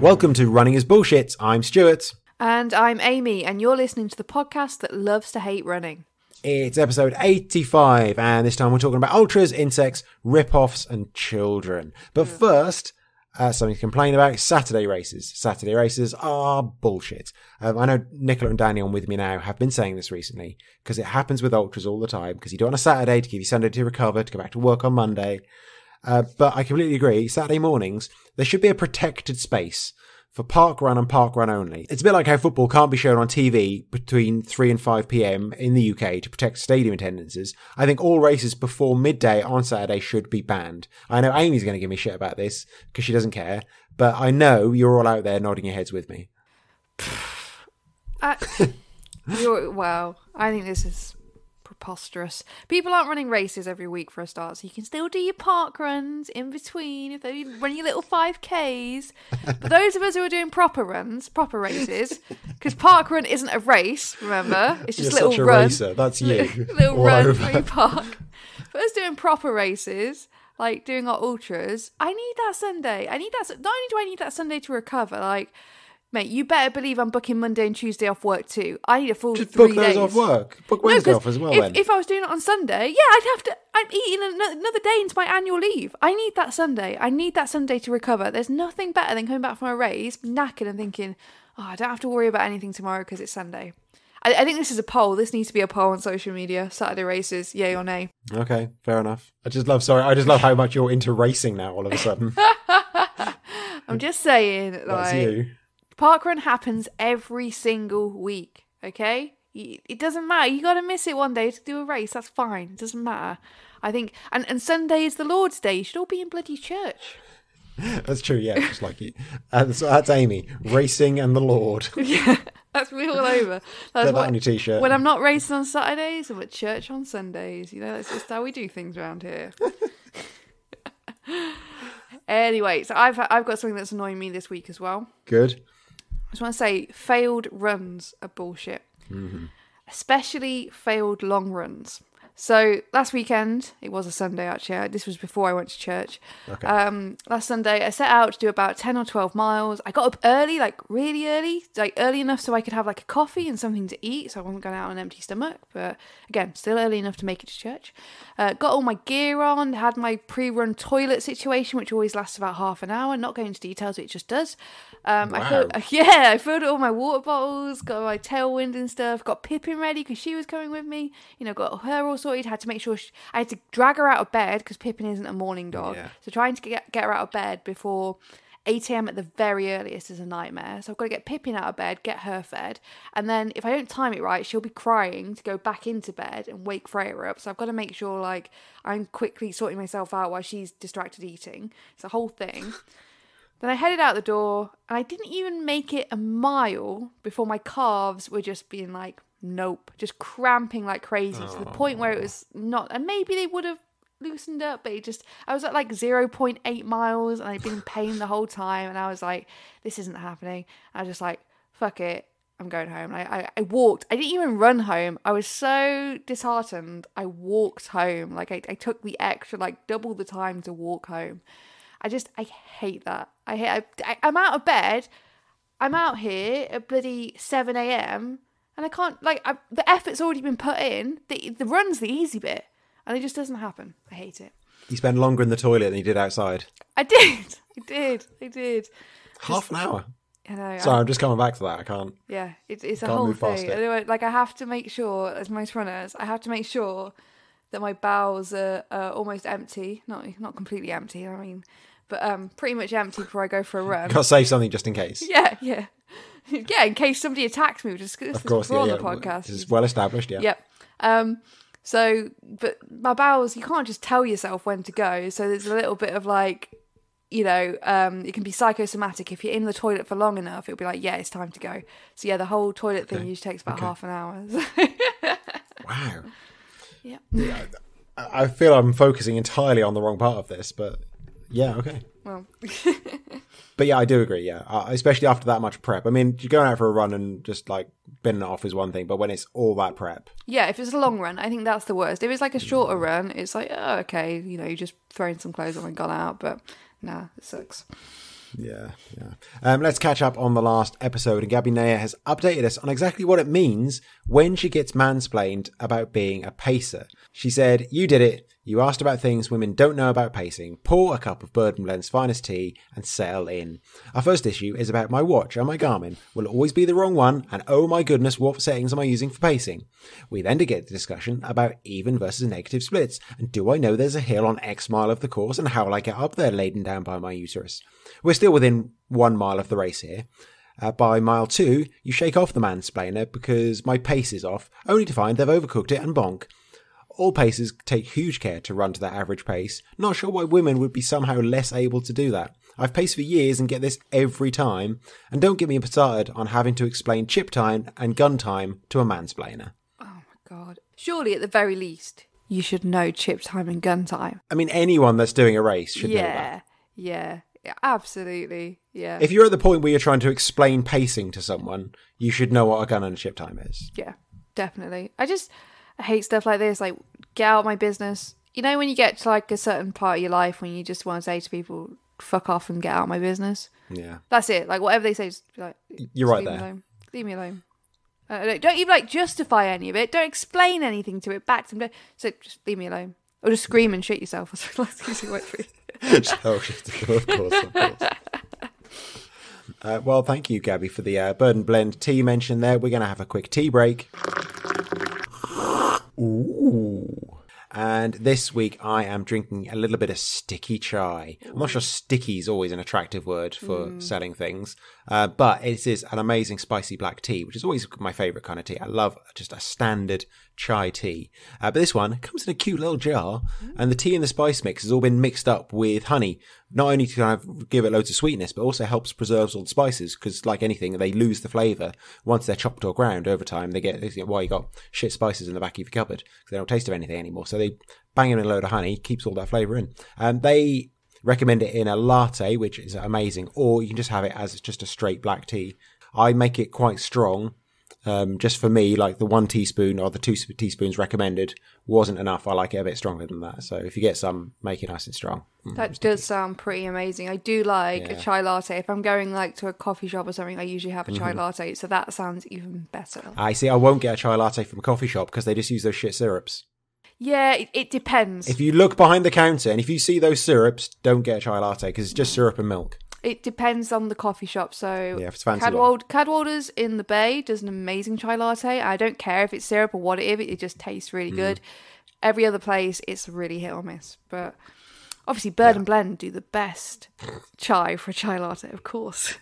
Welcome to Running is Bullshit. I'm Stuart. And I'm Amy, and you're listening to the podcast that loves to hate running. It's episode 85, and this time we're talking about ultras, insects, rip-offs, and children. But first, something to complain about, Saturday races. Saturday races are bullshit. I know Nicola and Daniel with me now have been saying this recently, because it happens with ultras all the time, because you do it on a Saturday to give you Sunday to recover, to go back to work on Monday. But I completely agree, Saturday mornings, there should be a protected space for park run and park run only. It's a bit like how football can't be shown on TV between 3 and 5 p.m. in the UK to protect stadium attendances. I think all races before midday on Saturday should be banned. I know Amy's going to give me shit about this because she doesn't care, but I know you're all out there nodding your heads with me. Wow, I think this is preposterous. People aren't running races every week for a start, so you can still do your park runs in between if they run your little 5Ks. But those of us who are doing proper runs, proper races, because park run isn't a race, remember? It's just You're a little such a run. Racer. That's you. Little run over. through your park. But us doing proper races, like doing our ultras, I need that Sunday. Not only do I need that Sunday to recover, like, mate, you better believe I'm booking Monday and Tuesday off work too. I need a full Just 3 book those days. off work. Book Wednesday off as well then. If I was doing it on Sunday, I'm eating another day into my annual leave. I need that Sunday. I need that Sunday to recover. There's nothing better than coming back from a race, knackered and thinking, oh, I don't have to worry about anything tomorrow because it's Sunday. I think this is a poll. This needs to be a poll on social media. Saturday races, yay or nay. Okay, fair enough. I just love how much you're into racing now all of a sudden. I'm just saying, That's you. Parkrun happens every single week, okay? It doesn't matter. You got to miss it one day to do a race. That's fine. It doesn't matter. I think, and Sunday is the Lord's Day. You should all be in bloody church. That's true, yeah, just like you. So that's Amy, racing and the Lord. Yeah, that's me all over. That's Put that on your t-shirt. When I'm not racing on Saturdays, I'm at church on Sundays. You know, that's just how we do things around here. Anyway, so I've got something that's annoying me this week as well. Good. I just want to say failed runs are bullshit. Mm-hmm. Especially failed long runs. So last weekend, it was a Sunday actually, this was before I went to church. Okay. Last Sunday I set out to do about 10 or 12 miles. I got up early, like really early, like early enough so I could have like a coffee and something to eat, so I wasn't going out on an empty stomach, but again, still early enough to make it to church. Got all my gear on, had my pre-run toilet situation, which always lasts about half an hour. Not going into details, it just does. Wow. I filled all my water bottles, got my tailwind and stuff, got Pippin ready because she was coming with me, got her all sorted, had to make sure I had to drag her out of bed because Pippin isn't a morning dog. Yeah. So trying to get her out of bed before 8 a.m. at the very earliest is a nightmare. So I've got to get Pippin out of bed, get her fed, and then if I don't time it right, she'll be crying to go back into bed and wake Freya up. So I've got to make sure like I'm quickly sorting myself out while she's distracted eating. It's a whole thing. Then I headed out the door and I didn't even make it a mile before my calves were just being like, nope, just cramping like crazy to the point where it was not, and maybe they would have loosened up, but I was at like 0.8 miles and I'd been in pain the whole time and I was like, this isn't happening. I was just like, fuck it, I'm going home. I walked. I didn't even run home. I was so disheartened. I walked home. Like I took the extra, like double the time to walk home. I hate that. I'm out of bed. I'm out here at bloody 7 a.m. and I can't, the effort's already been put in. The run's the easy bit. And it just doesn't happen. I hate it. You spend longer in the toilet than you did outside. I did. Half an hour. I know. Sorry, I'm just coming back to that. I can't. Yeah, it's a whole thing. Anyway, I have to make sure, as most runners, I have to make sure that my bowels are almost empty. Not completely empty, I mean, but pretty much empty before I go for a run. Got to save something just in case. Yeah. Yeah, in case somebody attacks me, which is of course, on the podcast. It's well established, yeah. Yep. So, but my bowels, you can't just tell yourself when to go. So there's a little bit of it can be psychosomatic. If you're in the toilet for long enough, it'll be like, yeah, it's time to go. So yeah, the whole toilet thing usually takes about half an hour. Wow. Yeah. I feel I'm focusing entirely on the wrong part of this, but yeah, okay. Well. But yeah, I do agree, yeah. Especially after that much prep. I mean, you're going out for a run and just binning it off is one thing, but when it's all that prep. Yeah, if it's a long run, I think that's the worst. If it's like a shorter run, it's like, oh, okay, you just throwing some clothes on and gone out, but nah, it sucks. Yeah. Let's catch up on the last episode. And Gabby Naya has updated us on exactly what it means when she gets mansplained about being a pacer. She said, "You did it. You asked about things women don't know about pacing. Pour a cup of Bird and Blend's finest tea and settle in. Our first issue is about my watch and my Garmin. Will it always be the wrong one? And oh my goodness, what settings am I using for pacing?" We then get the discussion about even versus negative splits. And do I know there's a hill on X mile of the course? And how will I get up there laden down by my uterus? We're still within 1 mile of the race here. By mile 2, you shake off the mansplainer because my pace is off, only to find they've overcooked it and bonk. All pacers take huge care to run to their average pace. Not sure why women would be somehow less able to do that. I've paced for years and get this every time. And don't get me started on having to explain chip time and gun time to a mansplainer. Oh my God. Surely at the very least, you should know chip time and gun time. I mean, anyone that's doing a race should know that. Yeah, absolutely. Yeah. If you're at the point where you're trying to explain pacing to someone, you should know what a gun and a chip time is. Yeah, definitely. I hate stuff like this, like, get out of my business. You know, when you get to like a certain part of your life when you just want to say to people, fuck off and get out of my business. Yeah. That's it. Like, whatever they say, just be like, you're right leave there. Me alone. Leave me alone. Don't even like justify any of it. Don't explain anything to it back to them. So just leave me alone. Or just scream and shit yourself. That's easy way for you. Of course. Well, thank you, Gabby, for the Bird and Blend tea mention there. We're going to have a quick tea break. Ooh. And this week I am drinking a little bit of sticky chai. I'm not sure sticky is always an attractive word for selling things, but it is an amazing spicy black tea, which is always my favourite kind of tea. I love just a standard chai tea. But this one comes in a cute little jar, and the tea and the spice mix has all been mixed up with honey, not only to kind of give it loads of sweetness, but also helps preserve all the spices, because like anything, they lose the flavour once they're chopped or ground over time. They get, why you got shit spices in the back of your cupboard, because they don't taste of anything anymore. So they bang in a load of honey, keeps all that flavour in. They recommend it in a latte, which is amazing, or you can just have it as just a straight black tea. I make it quite strong. Just for me, like the 1 teaspoon or the 2 teaspoons recommended wasn't enough. I like it a bit stronger than that. So if you get some, make it nice and strong. That does sound pretty amazing. I do like a chai latte. If I'm going like to a coffee shop or something, I usually have a chai latte. So that sounds even better. I see. I won't get a chai latte from a coffee shop because they just use those shit syrups. Yeah, it depends. If you look behind the counter and if you see those syrups, don't get a chai latte because it's just syrup and milk. It depends on the coffee shop. So yeah, if it's fancy Cadwallader's in the Bay does an amazing chai latte. I don't care if it's syrup or what it is. It just tastes really good. Every other place, it's really hit or miss. But obviously, Bird and Blend do the best chai for a chai latte, of course.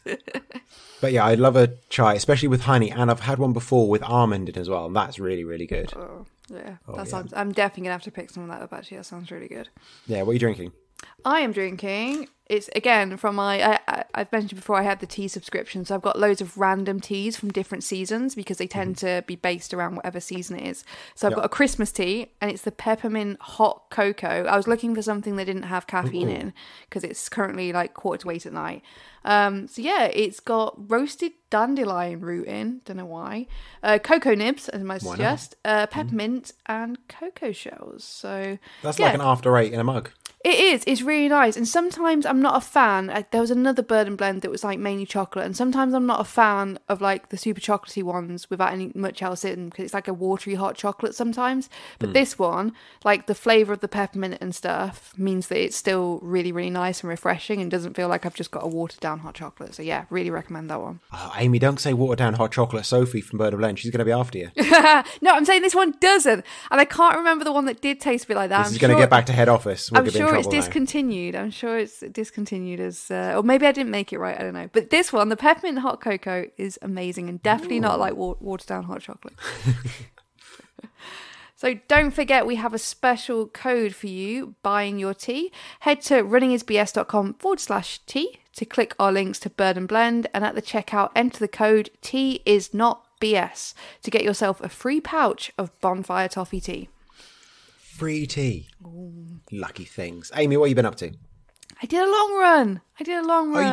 But yeah, I love a chai, especially with honey. And I've had one before with almond in as well. And that's really, really good. Sounds. I'm definitely going to have to pick some of that up, actually. That sounds really good. Yeah, what are you drinking? I am drinking, it's again from my, I've mentioned before I had the tea subscription, so I've got loads of random teas from different seasons because they tend to be based around whatever season it is. So I've got a Christmas tea and it's the peppermint hot cocoa. I was looking for something that didn't have caffeine in because it's currently like 7:45 at night. So yeah, it's got roasted dandelion root in, don't know why, cocoa nibs, as I might suggest, peppermint and cocoa shells. So that's like an after 8 in a mug. It is. It's really nice. And sometimes I'm not a fan. There was another Bird and Blend that was like mainly chocolate. And sometimes I'm not a fan of like the super chocolatey ones without any much else in because it's like a watery hot chocolate sometimes. But this one, like the flavour of the peppermint and stuff means that it's still really, really nice and refreshing and doesn't feel like I've just got a watered down hot chocolate. So yeah, really recommend that one. Oh, Amy, don't say watered down hot chocolate. Sophie from Bird and Blend, she's going to be after you. No, I'm saying this one doesn't. And I can't remember the one that did taste a bit like that. This is going to get back to head office. I'm sure it's discontinued. I'm sure it's discontinued as, or maybe I didn't make it right. I don't know. But this one, the peppermint hot cocoa, is amazing and definitely not like watered down hot chocolate. So don't forget, we have a special code for you buying your tea. Head to runningisbs.com/tea to click our links to Bird and Blend, and at the checkout, enter the code TEA-IS-NOT-BS to get yourself a free pouch of Bonfire Toffee tea. Free tea. Ooh. Lucky things. Amy, what have you been up to? I did a long run. Oh, you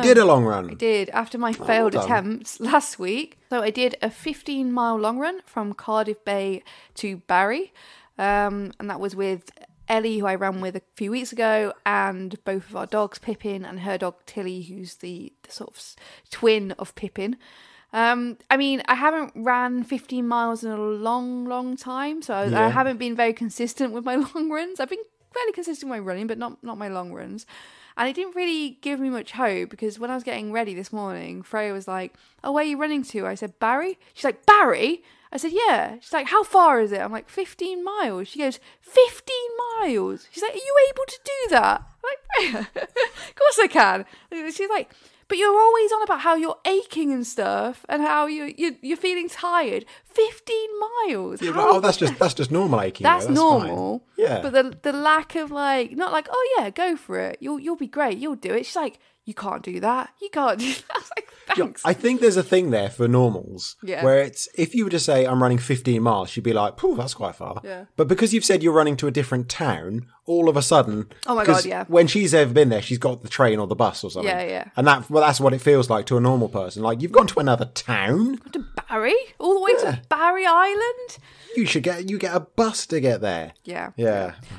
did a long run? I did, after my failed attempts last week. So I did a 15-mile long run from Cardiff Bay to Barry. And that was with Ellie, who I ran with a few weeks ago, and both of our dogs, Pippin and her dog Tilly, who's the sort of twin of Pippin. I mean, I haven't ran 15 miles in a long time, so I haven't been very consistent with my long runs. I've been fairly consistent with my running, but not my long runs. And it didn't really give me much hope, because when I was getting ready this morning, Freya was like, "Oh, where are you running to?" I said, "Barry." She's like, "Barry?" I said, "Yeah." She's like, "How far is it?" I'm like, 15 miles. She goes, 15 miles? She's like, "Are you able to do that?" I'm like, "Freya, of course I can." She's like, "But you're always on about how you're aching and stuff, and how you're feeling tired. 15 miles. Yeah, oh, that's just normal aching. That's normal. Fine. Yeah. But the lack of like, not like, "Oh yeah, go for it. You'll be great. You'll do it." She's like, "You can't do that. You can't do that." I was like, "Thanks." I think there's a thing there for normals where it's, if you were to say I'm running 15 miles, she'd be like, "Phew, that's quite far." Yeah. But because you've said you're running to a different town, all of a sudden, oh my God, yeah. when she's ever been there, she's got the train or the bus or something. Yeah. And that's what it feels like to a normal person. Like, you've gone to another town. Gone to Barry? All the way to Barry Island? You get a bus to get there. Yeah.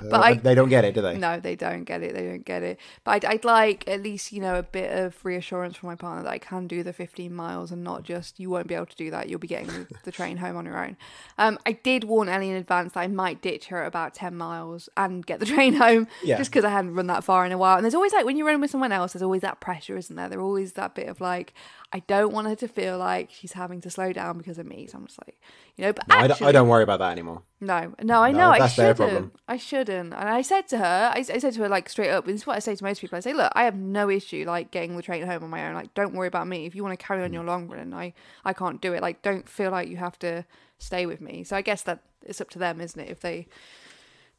But they don't get it, do they? No, they don't get it. But I'd like at least, a bit of reassurance from my partner that I can do the 15 miles and not just, you won't be able to do that. You'll be getting the train home on your own. I did warn Ellie in advance that I might ditch her at about 10 miles and get the train home, just because I hadn't run that far in a while. And there's always like, when you're running with someone else, there's always that pressure, isn't there? There's always that bit of like, I don't want her to feel like she's having to slow down because of me. So I'm just like, but actually, I don't worry about that anymore. No, I know. That's their problem. I shouldn't. And I said to her, I said to her like straight up, and this is what I say to most people. I say, look, I have no issue like getting the train home on my own. Like, don't worry about me. If you want to carry on your long run, I can't do it. Like, don't feel like you have to stay with me. So I guess that it's up to them, isn't it? If they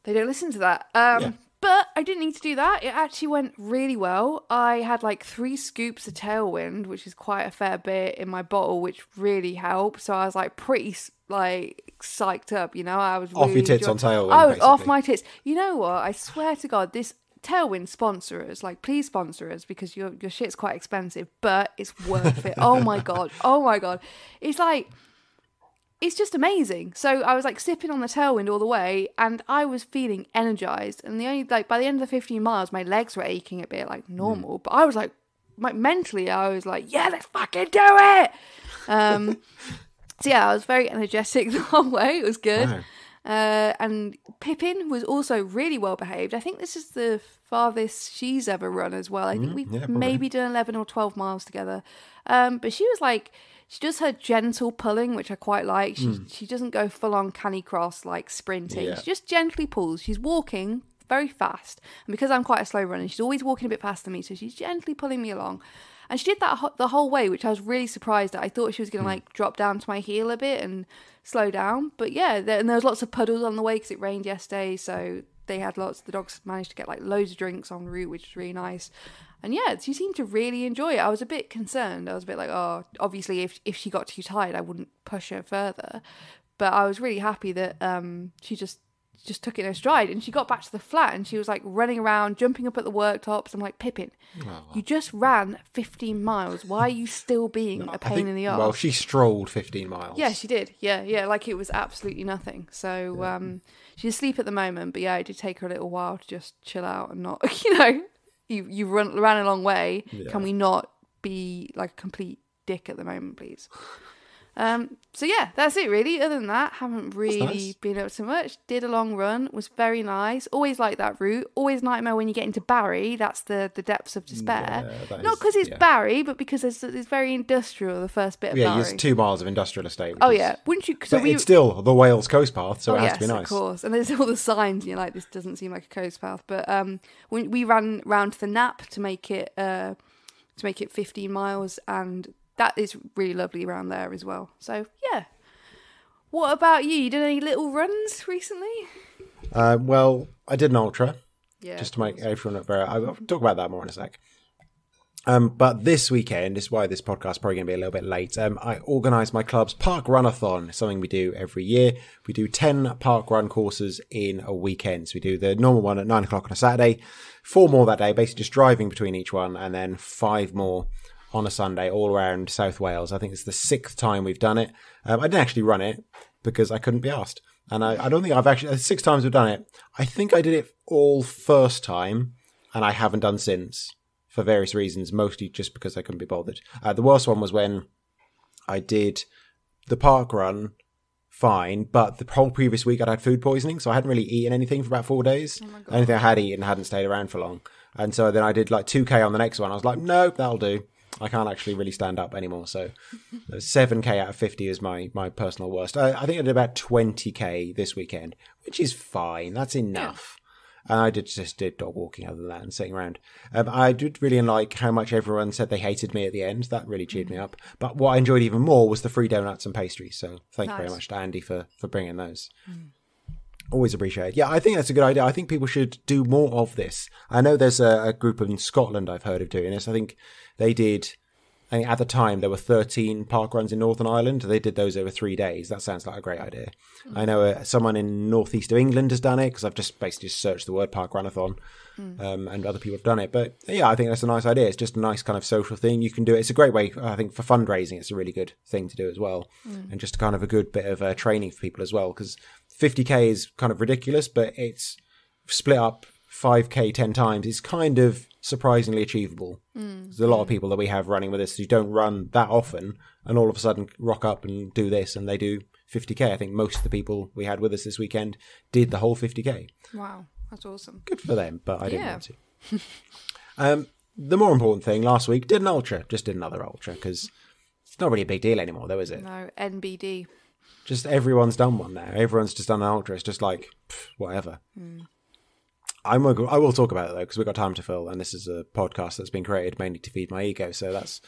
don't listen to that. But I didn't need to do that. It actually went really well. I had like 3 scoops of tailwind, which is quite a fair bit in my bottle, which really helped. So I was like pretty like psyched up, I was really off your tits on tailwind. I was basically. off my tits. You know what? I swear to God, this Tailwind sponsor us. Like, please sponsor us, because your shit's quite expensive, but it's worth it. Oh my God. It's like, it's just amazing. So I was like sipping on the tailwind all the way, and I was feeling energized. And by the end of the 15 miles, my legs were aching a bit like normal, but I was like, mentally, I was like, yeah, let's fucking do it. So yeah, I was very energetic the whole way. It was good. Wow. And Pippin was also really well behaved. I think this is the farthest she's ever run as well. I think we've maybe done 11 or 12 miles together. But she was like, she does her gentle pulling, which I quite like. She doesn't go full on canny cross like sprinting. Yeah. She just gently pulls. She's walking very fast. And because I'm quite a slow runner, she's always walking a bit faster than me. So she's gently pulling me along. And she did that the whole way, which I was really surprised at. I thought she was going to like drop down to my heel a bit and slow down. But yeah, and there was lots of puddles on the way because it rained yesterday. So the dogs managed to get like loads of drinks en route, which was really nice. And yeah, she seemed to really enjoy it. I was a bit concerned. I was a bit like, oh, obviously if she got too tired, I wouldn't push her further. But I was really happy that she just took it in her stride, and she got back to the flat and she was like running around, jumping up at the worktops. I'm like, Pippin, you just ran 15 miles. Why are you still being a pain in the arse? Well, she strolled 15 miles. Yeah, she did. Yeah, like it was absolutely nothing. So she's asleep at the moment, but yeah, it did take her a little while to just chill out and not, you ran a long way. Yeah. Can we not be like a complete dick at the moment, please? So yeah, that's it really. Other than that, haven't really been up to much. Did a long run, was very nice. Always like that route. Always nightmare when you get into Barry. That's the depths of despair. Yeah, not because it's Barry, but because it's very industrial, the first bit of Barry. Yeah, it's 2 miles of industrial estate. Yeah, wouldn't you? But it's still the Wales coast path, so it has to be nice. Of course. And there's all the signs, and you're like, this doesn't seem like a coast path. But we ran round to the Nap to make it 15 miles, and that is really lovely around there as well. So, yeah. What about you? You did any little runs recently? Well, I did an ultra. Yeah. Just to make everyone aware. I'll talk about that more in a sec. But this weekend, this is why this podcast is probably going to be a little bit late. I organised my club's park runathon, something we do every year. We do 10 park run courses in a weekend. So we do the normal one at 9 o'clock on a Saturday, 4 more that day, basically just driving between each one, and then 5 more on a Sunday all around South Wales. I think it's the 6th time we've done it. I didn't actually run it because I couldn't be asked. And I don't think I've actually, 6 times we've done it. I think I did it all first time, and I haven't done since for various reasons, mostly just because I couldn't be bothered. The worst one was when I did the park run fine, but the whole previous week I'd had food poisoning, so I hadn't really eaten anything for about 4 days. Oh my God. Anything I had eaten hadn't stayed around for long. And so then I did like 2K on the next one. I was like, nope, that'll do. I can't actually really stand up anymore. So 7K out of 50 is my personal worst. I think I did about 20K this weekend, which is fine. That's enough. And I just did dog walking other than that and sitting around. I did really like how much everyone said they hated me at the end. That really cheered me up. But what I enjoyed even more was the free donuts and pastries. So thank you very much to Andy for bringing those. Always appreciate. Yeah, I think that's a good idea. I think people should do more of this. I know there's a group in Scotland I've heard of doing this. I think they did, I think at the time there were 13 park runs in Northern Ireland. They did those over 3 days. That sounds like a great idea. I know someone in northeast of England has done it because I've just basically searched the word park runathon and other people have done it. But yeah, I think that's a nice idea. It's just a nice kind of social thing. You can do it. It's a great way, I think, for fundraising. It's a really good thing to do as well. And just kind of a good bit of training for people as well, because 50K is kind of ridiculous, but it's split up 5K 10 times. It's kind of surprisingly achievable. There's a lot of people that we have running with us who don't run that often and all of a sudden rock up and do this, and they do 50K. I think most of the people we had with us this weekend did the whole 50K. Wow, that's awesome. Good for them, but I didn't want to. The more important thing, last week, did an ultra. Just did another ultra, because it's not really a big deal anymore, though, is it? No, NBD. Just everyone's done one now. Everyone's just done an ultra. It's just like, whatever. I will talk about it, though, because we've got time to fill, and this is a podcast that's been created mainly to feed my ego, so that's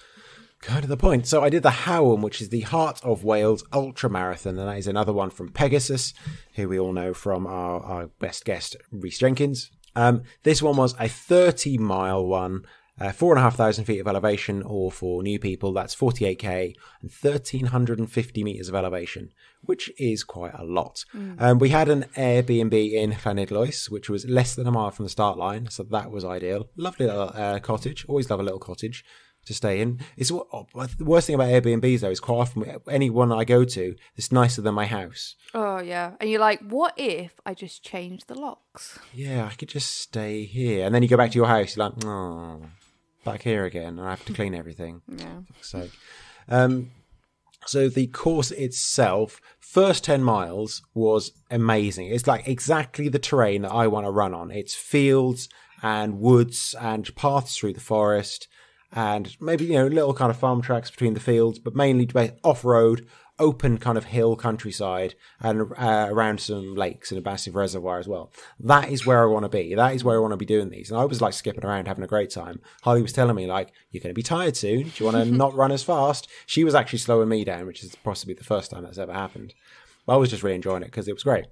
kind of the point. So I did the Howam, which is the Heart of Wales Ultra Marathon, and that is another one from Pegasus, who we all know from our best guest, Rhys Jenkins. This one was a 30-mile one, 4,500 feet of elevation, or for new people, that's 48K, and 1,350 meters of elevation, which is quite a lot. We had an Airbnb in Llanidloes, which was less than a mile from the start line, so that was ideal. Lovely little cottage. Always love a little cottage to stay in. The worst thing about Airbnbs, though, is quite often anyone I go to, it's nicer than my house. Oh, yeah. And you're like, what if I just change the locks? Yeah, I could just stay here. And then you go back to your house, you're like, oh, back here again, and I have to clean everything. Yeah. For so the course itself, first 10 miles was amazing. It's like exactly the terrain that I want to run on. It's fields and woods and paths through the forest and maybe, little kind of farm tracks between the fields, but mainly off-road, open kind of hill countryside and around some lakes and a massive reservoir as well. That is where I want to be. That is where I want to be doing these. And I was like skipping around having a great time. Holly was telling me like, you're going to be tired soon. Do you want to not run as fast? She was actually slowing me down, which is possibly the first time that's ever happened. But I was just really enjoying it because it was great.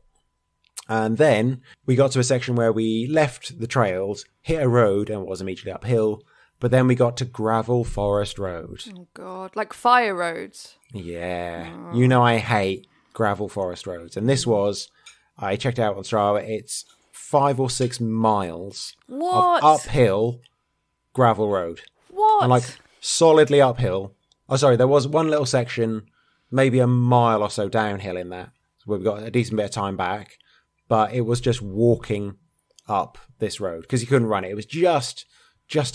And then we got to a section where we left the trails, hit a road and it was immediately uphill. But then we got to gravel forest road. Oh, God. Like fire roads. Yeah. Oh. I hate gravel forest roads. And this was, I checked out on Strava, it's 5 or 6 miles of uphill gravel road. What? And like solidly uphill. Oh, sorry, there was one little section, maybe a mile or so downhill in that. So we've got a decent bit of time back. But it was just walking up this road because you couldn't run it. It was just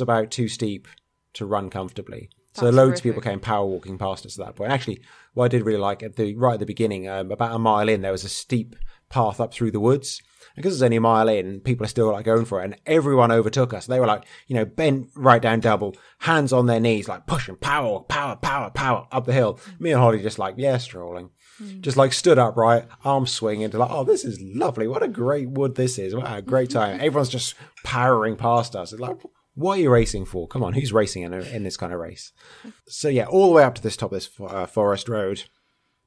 about too steep to run comfortably. So loads of people came power walking past us at that point. Actually, what I did really like right at the beginning, about a mile in, there was a steep path up through the woods. And because it's only a mile in, people are still like going for it. And everyone overtook us. They were like, bent right down double, hands on their knees, like pushing power up the hill. Me and Holly just like, strolling. Just like stood upright, arms swinging, like, oh, this is lovely. What a great wood this is. What a great time. Everyone's just powering past us. It's like, what are you racing for? Come on, who's racing in this kind of race? So yeah, all the way up to this top of this forest road.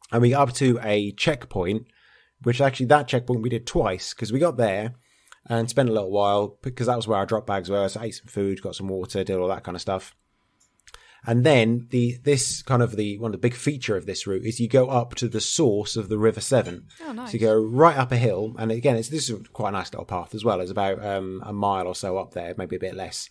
And we got up to a checkpoint, which actually that checkpoint we did twice because we got there and spent a little while because that was where our drop bags were. So I ate some food, got some water, did all that kind of stuff. And then one of the big feature of this route is you go up to the source of the River Severn. Oh, nice. So you go right up a hill, and again, this is quite a nice little path as well. It's about a mile or so up there, maybe a bit less.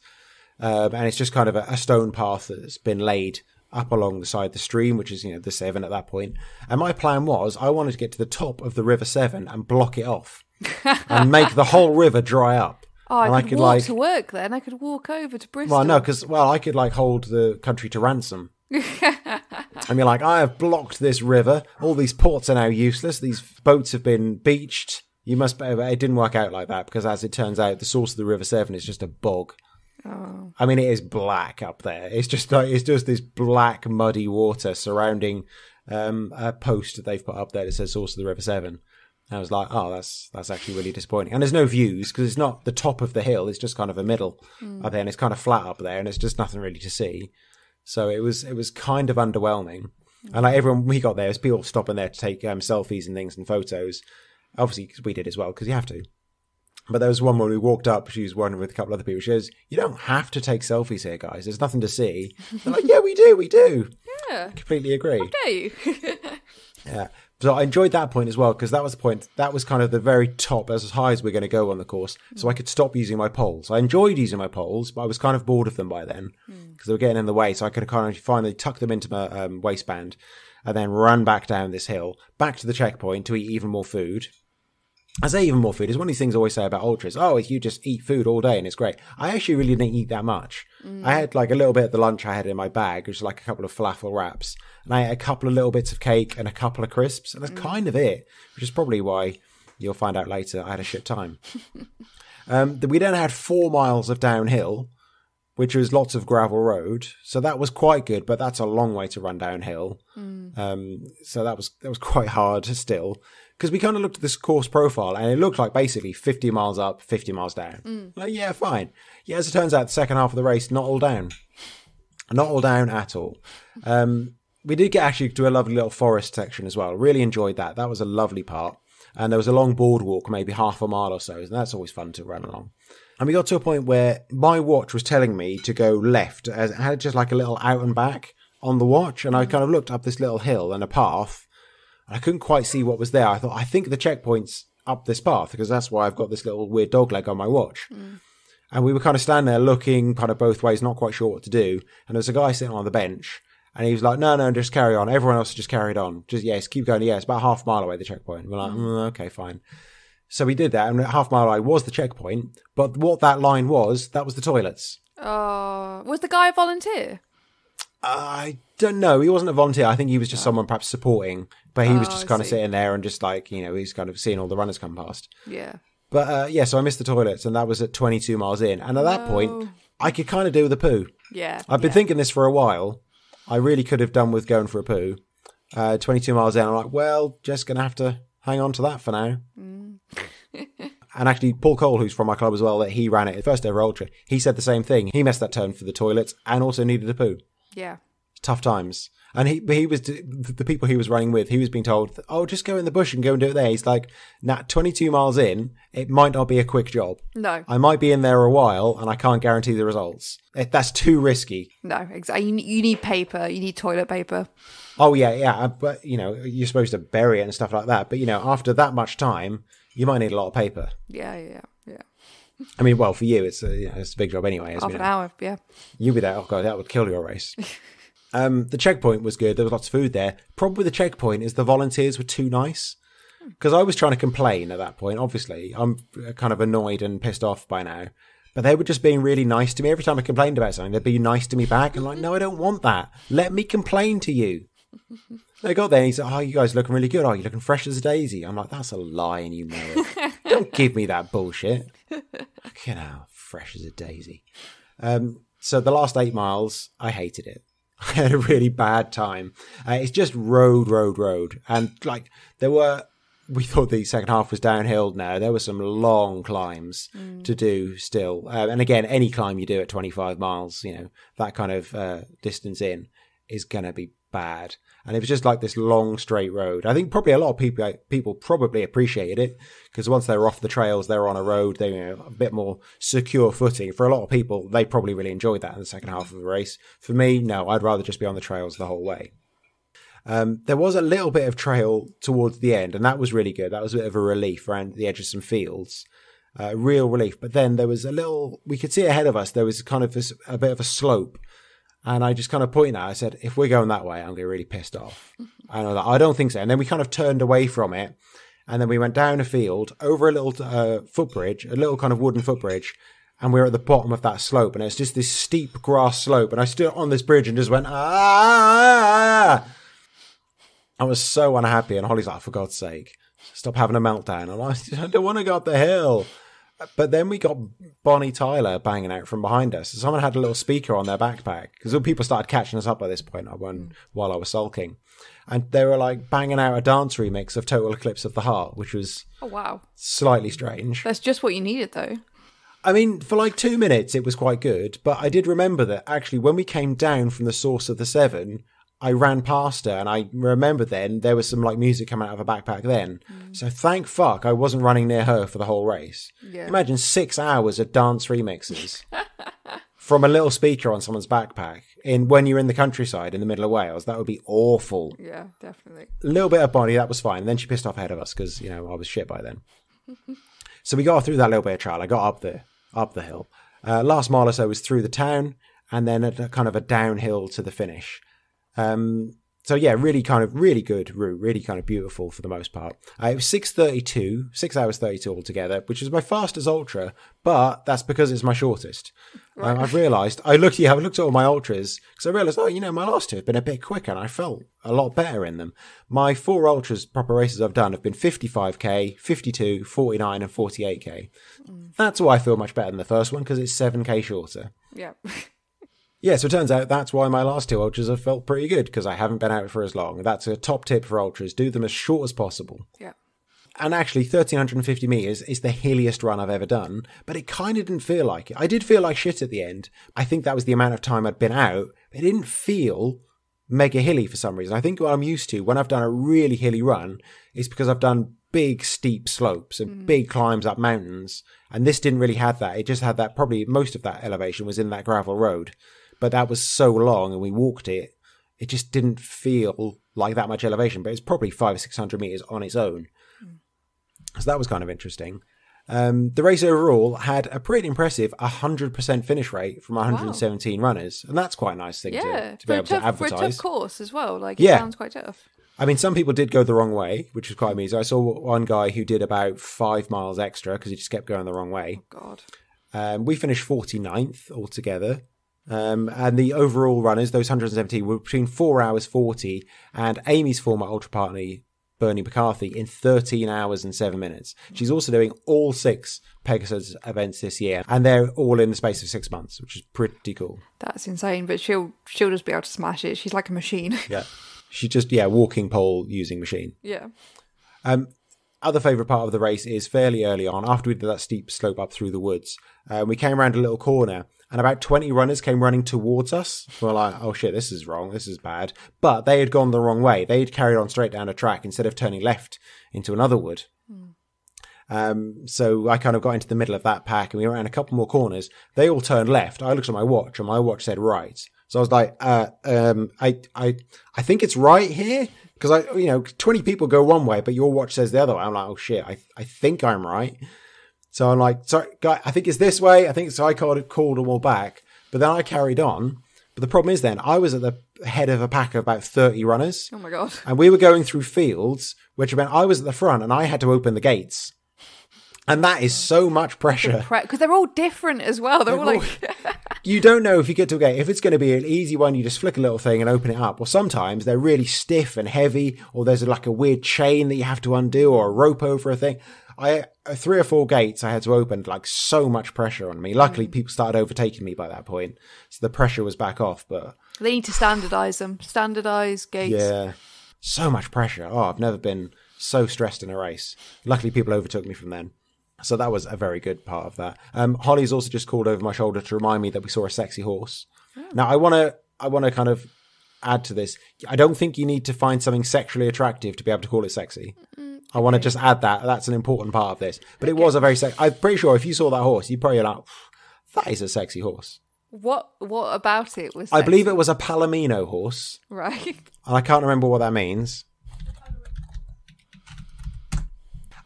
And it's just kind of a stone path that's been laid up along the side of the stream, which is, the Severn at that point. And my plan was I wanted to get to the top of the River Severn and block it off and make the whole river dry up. Oh, and I could walk to work then. I could walk over to Bristol. Well, no, because, I could hold the country to ransom. I mean, I have blocked this river. All these ports are now useless. These boats have been beached. It didn't work out like that because, as it turns out, the source of the River Severn is just a bog. Oh. I mean, it is black up there. It's just this black, muddy water surrounding a post that they've put up there that says source of the River Severn. And I was like, oh, that's actually really disappointing. And there's no views because it's not the top of the hill. It's just kind of a middle up there, and it's kind of flat up there, and it's just nothing really to see. So it was kind of underwhelming. And everyone, we got there, there's people stopping there to take selfies and things and photos. Obviously, because we did as well, because you have to. But there was one when we walked up, she was one with a couple other people. She goes, you don't have to take selfies here, guys. There's nothing to see. They're like, yeah, we do. Yeah. I completely agree. How dare you? Yeah. So I enjoyed that point as well, because that was the point. That was kind of the very top, as high as we're going to go on the course. So I could stop using my poles. I enjoyed using my poles, but I was kind of bored of them by then because they were getting in the way. So I could kind of finally tuck them into my waistband and then run back down this hill, back to the checkpoint to eat even more food. I say even more food. It's one of these things I always say about ultras. Oh, you just eat food all day and it's great. I actually really didn't eat that much. I had a little bit of the lunch I had in my bag, which was a couple of falafel wraps. And I ate a couple of little bits of cake and a couple of crisps. And that's kind of it, which is probably why you'll find out later I had a shit time. We then had 4 miles of downhill, which was lots of gravel road. So that was quite good, but that's a long way to run downhill. So that was quite hard still. Because we kind of looked at this course profile and it looked like basically 50 miles up, 50 miles down. Yeah, fine. Yeah, as it turns out, the second half of the race, not all down. Not all down at all. We did get actually to a lovely little forest section as well. Really enjoyed that. That was a lovely part. And there was a long boardwalk, maybe half a mile or so. And that's always fun to run along. And we got to a point where my watch was telling me to go left. As it had just a little out and back on the watch. And I kind of looked up this little hill and a path. I couldn't quite see what was there. I think the checkpoint's up this path because that's why I've got this little weird dog leg on my watch. And we were kind of standing there looking kind of both ways, not quite sure what to do. And there was a guy sitting on the bench and he was like, no, just carry on. Everyone else just carried on. Just keep going. Yeah, it's about half a mile away, the checkpoint. We're like, okay, fine. So we did that. And half a mile away was the checkpoint. But what that line was, that was the toilets. Was the guy a volunteer? I don't know. He wasn't a volunteer. I think he was just someone perhaps supporting, but he was just kind of sitting there and just he's kind of seeing all the runners come past. Yeah. But so I missed the toilets and that was at 22 miles in. And at that point, I could kind of do with a poo. Yeah. I've been thinking this for a while. I really could have done with going for a poo. 22 miles in, I'm like, well, just going to have to hang on to that for now. And actually, Paul Cole, who's from my club as well, that he ran it, the first ever ultra, he said the same thing. He missed that turn for the toilets and also needed a poo. Yeah. Tough times. And he was, the people he was running with, he was being told, oh, just go in the bush and go and do it there. He's like, 22 miles in, it might not be a quick job. No. I might be in there a while and I can't guarantee the results. That's too risky. No, exactly. You need paper. You need toilet paper. Oh, yeah. But, you're supposed to bury it and stuff like that. But, after that much time, you might need a lot of paper. Yeah. I mean, well, for you, it's a big job anyway. Half an hour, yeah. You'll be there. Oh, God, that would kill your race. The checkpoint was good. There was lots of food there. Problem with the checkpoint is the volunteers were too nice. Because I was trying to complain at that point, obviously. I'm kind of annoyed and pissed off by now. But they were just being really nice to me. Every time I complained about something, they'd be nice to me back. And no, I don't want that. Let me complain to you. I got there and he said, oh, you guys are looking really good. Oh, you're looking fresh as a daisy. I'm like, that's a lie and you know it. Don't give me that bullshit. Fresh as a daisy. So the last 8 miles, I hated it. I had a really bad time. It's just road. And we thought the second half was downhill now. There were some long climbs to do still. And again, any climb you do at 25 miles, that kind of distance in is going to be bad. And it was just this long straight road. I think probably a lot of people probably appreciated it because once they were off the trails, they were on a road, they were a bit more secure footing. For a lot of people, they probably really enjoyed that in the second half of the race. For me, no, I'd rather just be on the trails the whole way. There was a little bit of trail towards the end, and that was really good. That was a bit of a relief around the edge of some fields. Real relief. But then there was we could see ahead of us, there was kind of a bit of a slope. And I just kind of pointed at her. I said, if we're going that way, I'm going to be really pissed off. And I was like, I don't think so. And then we kind of turned away from it. And then we went down a field, over a little footbridge, a little kind of wooden footbridge. And we were at the bottom of that slope. And it's just this steep grass slope. And I stood on this bridge and just went, ah! I was so unhappy. And Holly's like, for God's sake, stop having a meltdown. And I don't want to go up the hill. But then we got Bonnie Tyler banging out from behind us. Someone had a little speaker on their backpack because people started catching us up by this point while I was sulking. And they were like banging out a dance remix of Total Eclipse of the Heart, which was slightly strange. That's just what you needed, though. I mean, for like 2 minutes, it was quite good. But I did remember that actually when we came down from the source of the Severn, I ran past her, and I remember then there was some like music coming out of her backpack then. So thank fuck I wasn't running near her for the whole race. Yeah. Imagine 6 hours of dance remixes from a little speaker on someone's backpack when you're in the countryside in the middle of Wales. That would be awful. Yeah, definitely. A little bit of Bonnie, that was fine. And then she pissed off ahead of us because, I was shit by then. So we got through that little bit of trail. I got up the hill. Last mile or so was through the town, and then a kind of a downhill to the finish. So yeah, really good route, really kind of beautiful for the most part. It was 6 hours 32 altogether, which is my fastest ultra, but that's because it's my shortest. Right. I've realised, I looked at all my ultras, because I realised, my last two have been a bit quicker, and I felt a lot better in them. My 4 ultras, proper races I've done, have been 55k, 52, 49 and 48k. That's why I feel much better than the first one, because it's 7k shorter. Yeah. Yeah, so it turns out that's why my last 2 ultras have felt pretty good, because I haven't been out for as long. That's a top tip for ultras. Do them as short as possible. Yeah. And actually, 1,350 metres is the hilliest run I've ever done, but it kind of didn't feel like it. I did feel like shit at the end. I think that was the amount of time I'd been out. It didn't feel mega hilly for some reason. I think what I'm used to when I've done a really hilly run is because I've done big steep slopes and big climbs up mountains, and this didn't really have that. It just had that, probably most of that elevation was in that gravel road. But that was so long and we walked it, it just didn't feel like that much elevation. But it's probably 500 or 600 metres on its own. So that was kind of interesting. The race overall had a pretty impressive 100% finish rate from 117 runners. And that's quite a nice thing to be able to advertise. For a tough course as well. It sounds quite tough. I mean, some people did go the wrong way, which was quite amusing. I saw one guy who did about 5 miles extra because he just kept going the wrong way. Oh, God. We finished 49th altogether. And the overall runners, those 117, were between 4 hours 40 and Amy's former ultra partner, Bernie McCarthy, in 13 hours and 7 minutes. She's also doing all 6 Pegasus events this year, and they're all in the space of 6 months, which is pretty cool. That's insane, but she'll just be able to smash it. She's like a machine. Yeah. She's just, walking pole using machine. Yeah. Other favourite part of the race is fairly early on, after we did that steep slope up through the woods. We came around a little corner, and about 20 runners came running towards us. We were like, oh shit, this is wrong, this is bad. But they had gone the wrong way. They had carried on straight down a track instead of turning left into another wood. So I kind of got into the middle of that pack, and we ran a couple more corners. They all turned left. I looked at my watch, and my watch said right. So I was like, I think it's right here. Because 20 people go one way, but your watch says the other way. I'm like, oh shit, I think I'm right. So I'm like, sorry, guy, I think it's this way. I think so. I called them all back, but then I carried on. But the problem is then I was at the head of a pack of about 30 runners. Oh my God. And we were going through fields, which meant I was at the front and I had to open the gates. And that is so much pressure. Because they're all different as well. They're all like... You don't know if you get to a gate, if it's going to be an easy one, you just flick a little thing and open it up. Or sometimes they're really stiff and heavy, or there's like a weird chain that you have to undo, or a rope over a thing. 3 or 4 gates I had to open, like so much pressure on me. Luckily, people started overtaking me by that point, so the pressure was back off. But they need to standardise them. Standardise gates. Yeah, so much pressure. Oh, I've never been so stressed in a race. Luckily, people overtook me from then. So that was a very good part of that. Holly's also just called over my shoulder to remind me that we saw a sexy horse. Oh. Now, I want to kind of add to this. I don't think you need to find something sexually attractive to be able to call it sexy. Okay. I want to just add that. That's an important part of this. But it was a very sexy... I'm pretty sure if you saw that horse, you'd probably like, that is a sexy horse. What about it was sexy? I believe it was a Palomino horse. Right. And I can't remember what that means.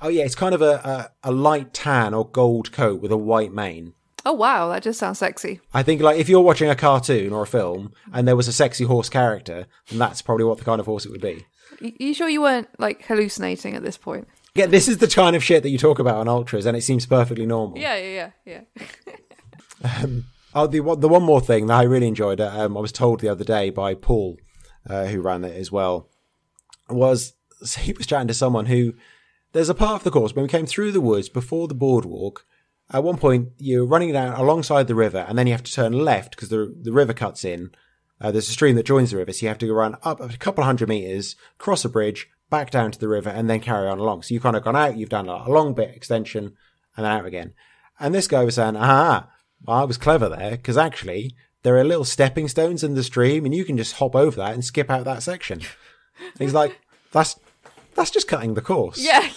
Oh yeah, it's kind of a light tan or gold coat with a white mane. Oh, wow. That just sounds sexy. I think, like, if you're watching a cartoon or a film and there was a sexy horse character, then that's probably what the kind of horse it would be. You sure you weren't, like, hallucinating at this point? Yeah, this is the kind of shit that you talk about on ultras, and it seems perfectly normal. Yeah. The one more thing that I really enjoyed, I was told the other day by Paul, who ran it as well, was he was chatting to someone who, there's a part of the course when we came through the woods before the boardwalk. At one point, you're running down alongside the river, and then you have to turn left because the river cuts in. There's a stream that joins the river, so you have to run up a couple of 100 meters, cross a bridge, back down to the river, and then carry on along. So you've kind of gone out, you've done a long bit extension, and then out again. And this guy was saying, well, I was clever there, because actually there are little stepping stones in the stream, and you can just hop over that and skip out that section. And he's like, that's just cutting the course. Yeah.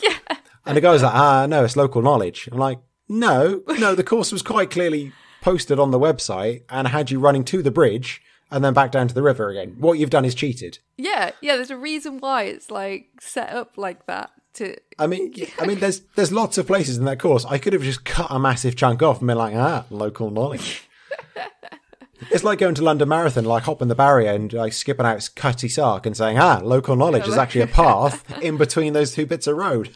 And the guy's like, no, it's local knowledge. I'm like, no, the course was quite clearly posted on the website and had you running to the bridge and then back down to the river again. What you've done is cheated. Yeah, there's a reason why it's like set up like that. I mean, there's lots of places in that course. I could have just cut a massive chunk off and been like, local knowledge. It's like going to London Marathon, like hopping the barrier and like skipping out Cutty Sark and saying, local knowledge is actually a path in between those two bits of road.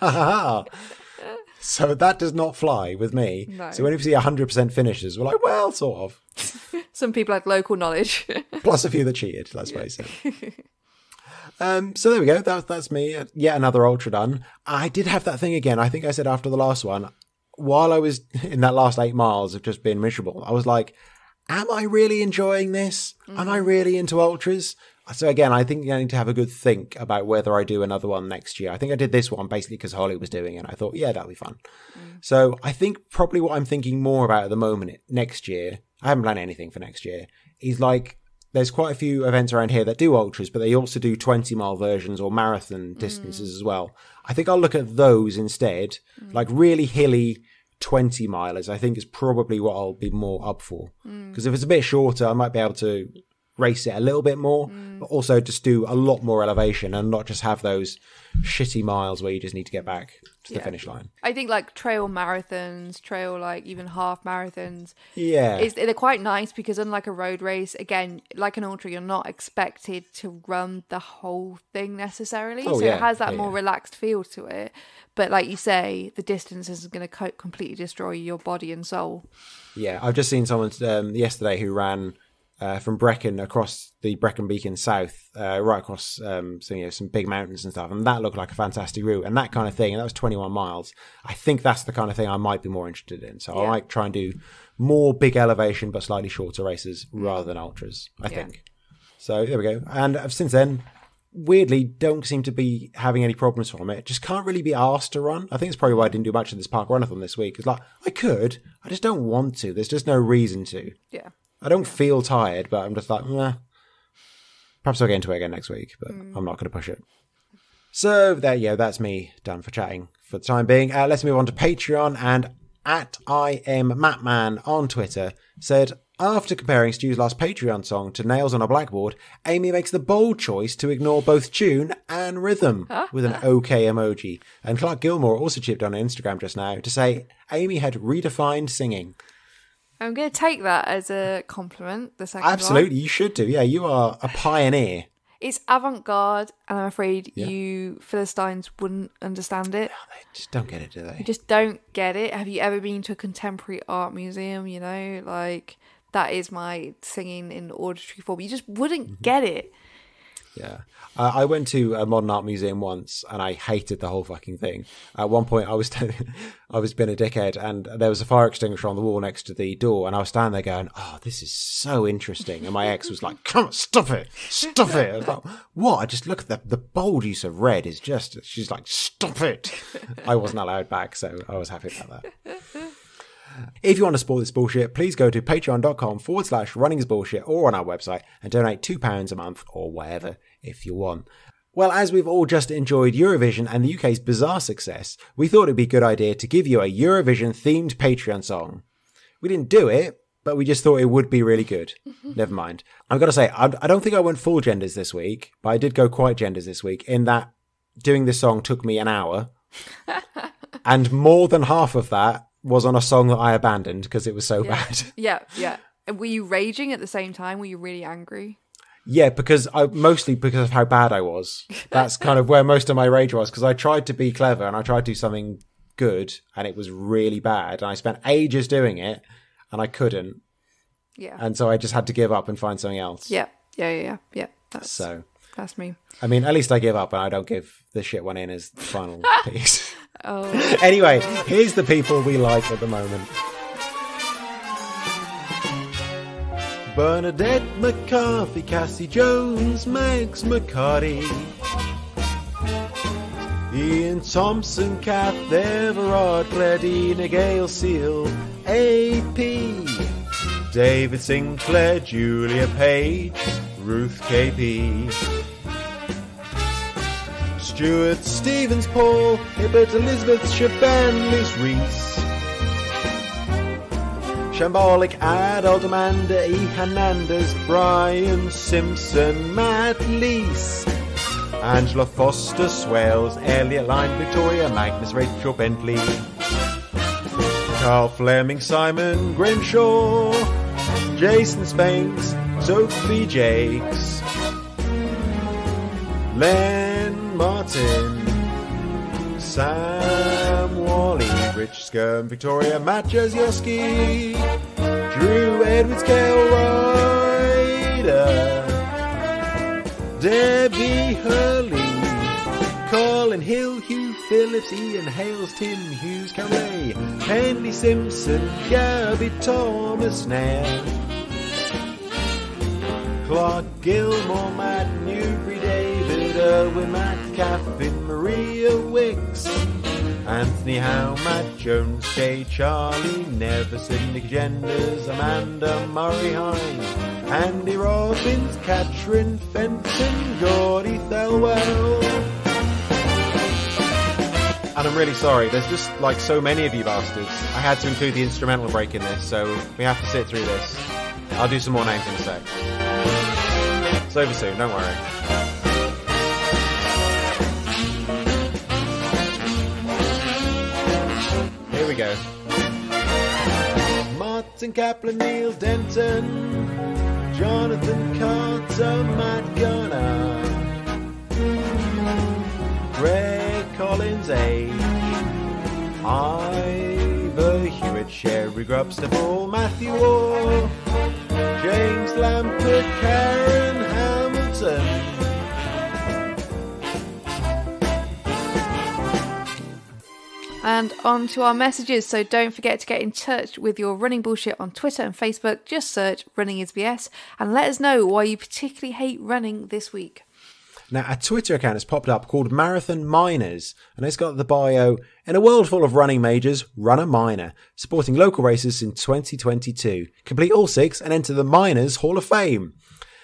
So that does not fly with me. No. So when we see 100% finishers, we're like, well, sort of. Some people had local knowledge. Plus a few that cheated, let's face it. So there we go. That's me. Yet another ultra done. I did have that thing again. I think I said after the last one, while I was in that last 8 miles of just being miserable, I was like, am I really enjoying this? Am I really into ultras? So again, I think I need to have a good think about whether I do another one next year. I think I did this one basically because Holly was doing it. And I thought, yeah, that'll be fun. So I think probably what I'm thinking more about at the moment next year, I haven't planned anything for next year, is like, there's quite a few events around here that do ultras, but they also do 20-mile versions or marathon distances as well. I think I'll look at those instead, like really hilly 20-milers, I think is probably what I'll be more up for. Because if it's a bit shorter, I might be able to race it a little bit more, but also just do a lot more elevation and not just have those shitty miles where you just need to get back to the finish line. I think like trail marathons, like even half marathons, they're quite nice because unlike a road race, again, like an ultra, you're not expected to run the whole thing necessarily. It has that more relaxed feel to it. But like you say, the distance is going to completely destroy your body and soul. Yeah, I've just seen someone yesterday who ran from Brecon across the Brecon Beacon south, right across some big mountains and stuff, and that looked like a fantastic route and that kind of thing. And that was 21 miles. I think that's the kind of thing I might be more interested in. So I might try and do more big elevation but slightly shorter races rather than ultras, I think. So there we go. And since then, weirdly, don't seem to be having any problems from it. Just can't really be asked to run. I think it's probably why I didn't do much of this park runathon this week. It's like, I could, I just don't want to. There's just no reason to. Yeah. I don't feel tired, but I'm just like, perhaps I'll get into it again next week, but I'm not going to push it. So that's me done for chatting for the time being. Let's move on to Patreon. And @IamMatman on Twitter said, after comparing Stu's last Patreon song to Nails on a Blackboard, Amy makes the bold choice to ignore both tune and rhythm with an OK emoji. And Clark Gilmore also chipped on Instagram just now to say Amy had redefined singing. I'm going to take that as a compliment, the second Absolutely, one. You should do. Yeah, you are a pioneer. It's avant-garde, and I'm afraid you Philistines wouldn't understand it. No, they just don't get it, do they? You just don't get it. Have you ever been to a contemporary art museum, like, that is my singing in auditory form. You just wouldn't get it. Yeah. I went to a modern art museum once and I hated the whole fucking thing. At one point I was being a dickhead and there was a fire extinguisher on the wall next to the door and I was standing there going, oh, this is so interesting. And my ex was like, come on, stop it. I was like, what? I just look at the bold use of red is just, she's like, stop it. I wasn't allowed back, so I was happy about that. If you want to support this bullshit, please go to patreon.com/runningsbullshit or on our website and donate £2 a month or whatever if you want. Well, as we've all just enjoyed Eurovision and the UK's bizarre success, we thought it'd be a good idea to give you a Eurovision-themed Patreon song. We didn't do it, but we just thought it would be really good. Never mind. I've got to say, I don't think I went full genders this week, but I did go quite genders this week in that doing this song took me an hour. And more than half of that was on a song that I abandoned because it was so bad. Yeah. And were you raging at the same time? Were you really angry? Yeah, mostly because of how bad I was. That's kind of where most of my rage was, because I tried to be clever and I tried to do something good and it was really bad. And I spent ages doing it and I couldn't. Yeah. And so I just had to give up and find something else. Yeah. That's me. I mean, at least I give up and I don't give the shit one in as the final piece. Anyway, here's the people we like at the moment. Bernadette McCarthy, Cassie Jones, Max McCarty, Ian Thompson, Kath Everard, Gladina Gale Seal, AP, David Sinclair, Julia Page, Ruth KP, Stuart Stevens, Paul Hibbert, Elizabeth Shaban, Liz Reese, Shambolic, Adult, Amanda E. Hernandez, Brian Simpson, Matt Leese, Angela Foster, Swales, Elliot Line, Victoria, Magnus, Rachel Bentley, Carl Fleming, Simon Grimshaw, Jason Spanks, Sophie Jakes, Len Martin, Sam Wally, Rich Skirm, Victoria, Matt Jazioski, Drew Edwards, Kale Ryder, Debbie Hurley, Colin Hill, Hugh Phillips, Ian Hales, Tim Hughes, Carlay, Henry Simpson, Gabby Thomas Nair, Clark Gilmore, Matt Newbury, David Irwin, Matt Caffin, Maria Wicks, Anthony Howe, Matt Jones, Jay Charlie, Neverson, Nick Genders, Amanda Murray Hine, Andy Robbins, Katrin Fenton, Geordie Thelwell. And I'm really sorry, there's just like so many of you bastards. I had to include the instrumental break in this, so we have to sit through this. I'll do some more names in a sec. It's over soon, don't worry. Here we go. Martin Kaplan, Neil Denton, Jonathan Carter, Matt Gunner, Greg Collins Age, Ivor Hewitt, Sherry Grubstable, Matthew Orr, James Lampert, Karen Hamilton, and on to our messages. So don't forget to get in touch with your running bullshit on Twitter and Facebook. Just search Running is BS and let us know why you particularly hate running this week. Now, a Twitter account has popped up called Marathon Miners, and it's got the bio, in a world full of running majors, run a minor, supporting local races in 2022. Complete all 6 and enter the Miners Hall of Fame.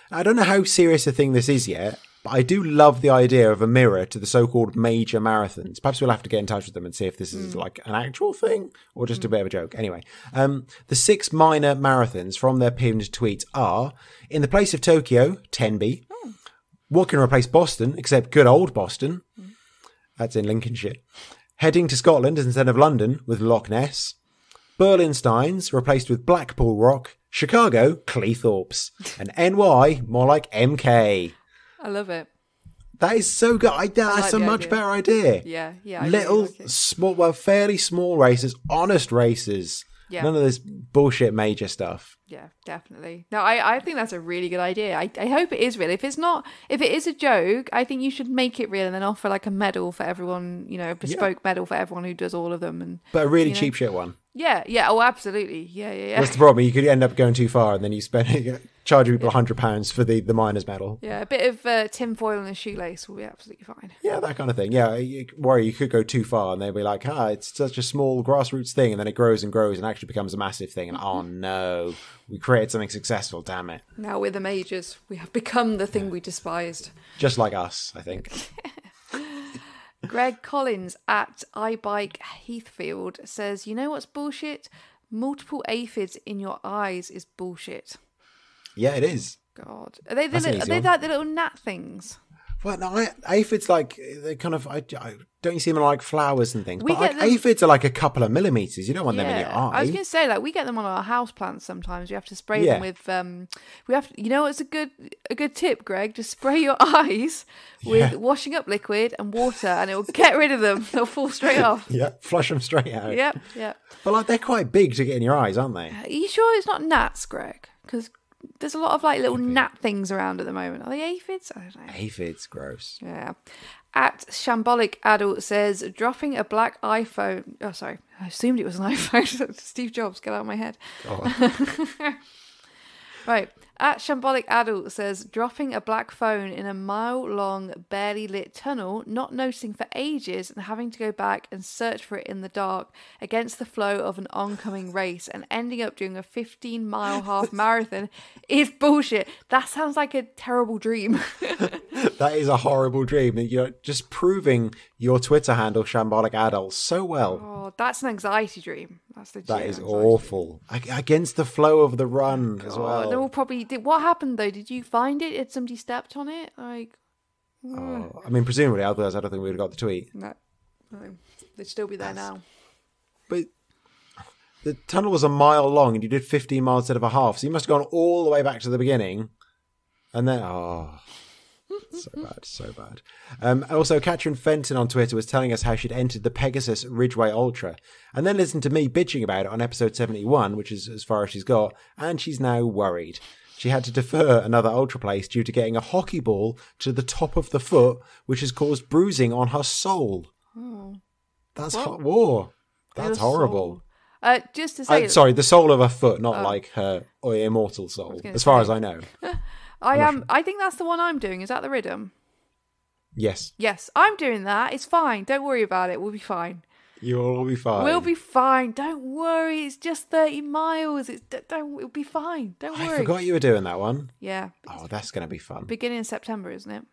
Now, I don't know how serious a thing this is yet, but I do love the idea of a mirror to the so-called major marathons. Perhaps we'll have to get in touch with them and see if this is like an actual thing or just a bit of a joke. Anyway, the 6 minor marathons from their pinned tweets are, in the place of Tokyo, Tenby. What can replace Boston, except good old Boston? That's in Lincolnshire. Heading to Scotland instead of London with Loch Ness. Berlinsteins replaced with Blackpool Rock. Chicago, Cleethorpes. And NY, more like MK. I love it. That is so good. That's a much better idea. Yeah. Little, small, well, fairly small races, honest races. Yeah. None of this bullshit major stuff. Yeah, definitely. No, I think that's a really good idea. I hope it is real. If it is a joke, I think you should make it real and then offer like a medal for everyone, a bespoke medal for everyone who does all of them. But a really cheap shit one. Yeah. Oh, absolutely. Yeah. That's the problem. You could end up going too far and then you charge people £100 for the miners medal. Yeah, a bit of tinfoil and a shoelace will be absolutely fine. Yeah, that kind of thing. Yeah, you could go too far and they'll be like, it's such a small grassroots thing, and then it grows and grows and actually becomes a massive thing. And oh no, we created something successful, damn it. Now we're the majors. We have become the thing we despised. Just like us, I think. Greg Collins at iBike Heathfield says, you know what's bullshit? Multiple aphids in your eyes is bullshit. Yeah, it is. God. Are they like the little gnat things? Well, no, aphids, like, they kind of, don't you see them like flowers and things? We But like, get them- aphids are like a couple of millimeters. You don't want them in your eye. I was going to say, like, we get them on our house plants sometimes. We have to spray them with, you know what's a good tip, Greg? Just spray your eyes with washing up liquid and water, and it will get rid of them. They'll fall straight off. Yeah, flush them straight out. Yep. But like, they're quite big to get in your eyes, aren't they? Are you sure it's not gnats, Greg? Because there's a lot of like little gnat things around at the moment. Are they aphids? I don't know. Aphids, gross. Yeah. At Shambolic Adult says, dropping a black iPhone. Oh, sorry. I assumed it was an iPhone. Steve Jobs, get out of my head. Oh. Right. At Shambolic Adult says, dropping a black phone in a mile-long, barely lit tunnel, not noticing for ages and having to go back and search for it in the dark against the flow of an oncoming race and ending up doing a 15-mile half marathon is bullshit. That sounds like a terrible dream. That is a horrible dream. You're just proving your Twitter handle, Shambolic Adult, so well. Oh, that's an anxiety dream. That's legit. That is awful. Against the flow of the run as well. They will probably. What happened though? Did you find it? Had somebody stepped on it? Like, I mean, presumably, otherwise I don't think we would have got the tweet. no, they'd still be there now. But the tunnel was a mile long, and you did 15 miles instead of a half. So you must have gone all the way back to the beginning, and then so bad. Also, Katrin Fenton on Twitter was telling us how she'd entered the Pegasus Ridgeway Ultra, and then listened to me bitching about it on episode 71, which is as far as she's got, and she's now worried. She had to defer another ultra place due to getting a hockey ball to the top of the foot, which has caused bruising on her sole. Oh. That's war. That's horrible. Just to say, sorry, the sole of her foot, not like her immortal soul, as far as I know. I think that's the one I'm doing. Is that the rhythm? Yes. Yes, I'm doing that. It's fine. Don't worry about it. We'll be fine. You'll be fine. We'll be fine. Don't worry. It's just 30 miles. It'll be fine. Don't worry. I forgot you were doing that one. Yeah. Oh, that's going to be fun. Beginning of September, isn't it?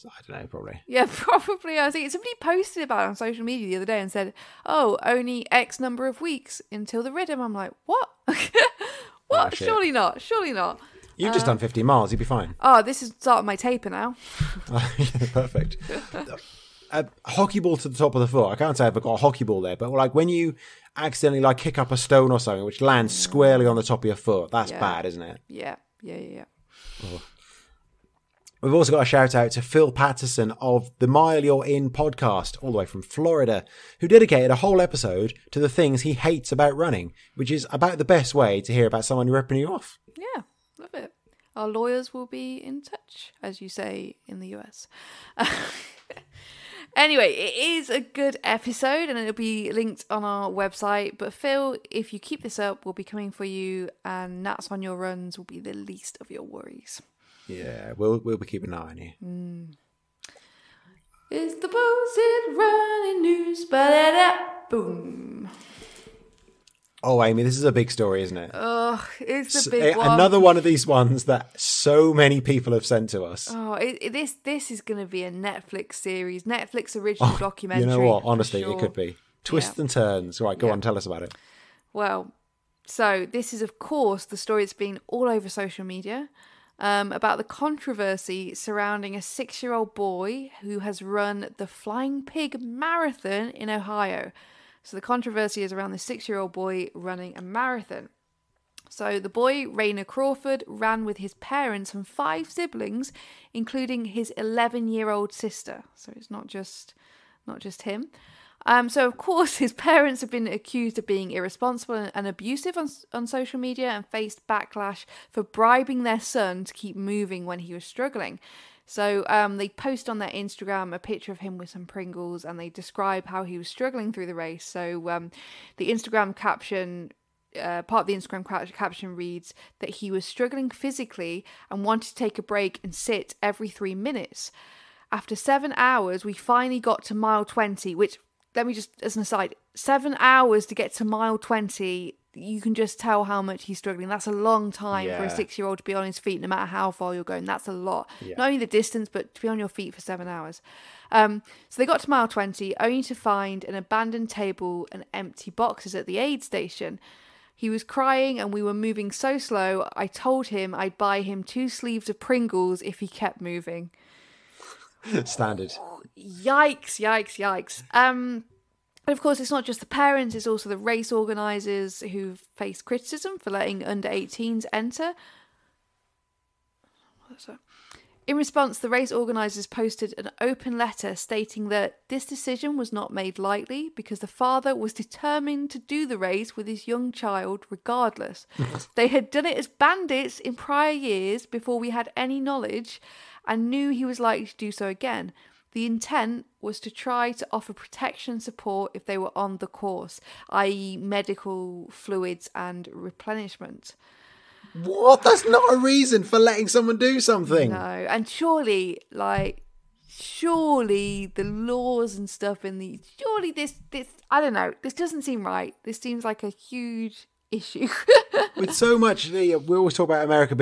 I don't know, probably. Yeah, probably. I think somebody posted about it on social media the other day and said, "Oh, only X number of weeks until the rhythm." I'm like, "What? What? Surely not. Surely not." You've just done 50 miles. You'd be fine. Oh, this is starting my taper now. Perfect. A hockey ball to the top of the foot. I can't say I've got a hockey ball there, but like when you accidentally like kick up a stone or something which lands squarely on the top of your foot, that's bad, isn't it? Yeah. Oh. We've also got a shout out to Phil Patterson of the Mile You're In podcast, all the way from Florida, who dedicated a whole episode to the things he hates about running, which is about the best way to hear about someone ripping you off. Yeah, love it. Our lawyers will be in touch, as you say in the US. Anyway, it is a good episode and it'll be linked on our website. But Phil, if you keep this up, we'll be coming for you, and gnats on your runs will be the least of your worries. Yeah, we'll be keeping an eye on you. It's the bullshit running news. Ba-da-da, boom. Oh, Amy, this is a big story, isn't it? Oh, it's the big one. Another one of these ones that so many people have sent to us. Oh, this is going to be a Netflix series, Netflix original documentary. You know what? Honestly, it could be. Twists and turns. Right, go on, tell us about it. Well, so this is, of course, the story that's been all over social media about the controversy surrounding a 6-year-old boy who has run the Flying Pig Marathon in Ohio. So the controversy is around the 6-year-old boy running a marathon. So the boy, Rainer Crawford, ran with his parents and 5 siblings, including his 11-year-old sister. So it's not just him. So of course his parents have been accused of being irresponsible and abusive on social media and faced backlash for bribing their son to keep moving when he was struggling. So they post on their Instagram a picture of him with some Pringles, and they describe how he was struggling through the race. So the Instagram caption, part of the Instagram caption reads that he was struggling physically and wanted to take a break and sit every 3 minutes. After 7 hours, we finally got to mile 20, which, let me just, as an aside, 7 hours to get to mile 20, you can just tell how much he's struggling. That's a long time for a 6-year-old to be on his feet, no matter how far you're going. That's a lot. Yeah. Not only the distance, but to be on your feet for 7 hours. So they got to mile 20, only to find an abandoned table and empty boxes at the aid station. He was crying and we were moving so slow, I told him I'd buy him 2 sleeves of Pringles if he kept moving. Standard. Yikes. And of course, it's not just the parents, it's also the race organisers who've faced criticism for letting under 18s enter. In response, the race organisers posted an open letter stating that this decision was not made lightly because the father was determined to do the race with his young child regardless. They had done it as bandits in prior years before we had any knowledge and knew he was likely to do so again. The intent was to try to offer protection support if they were on the course, i.e. medical fluids and replenishment. What? That's not a reason for letting someone do something. No, and surely the laws and stuff surely this, I don't know, this doesn't seem right. This seems like a huge issue. With so much, we always talk about America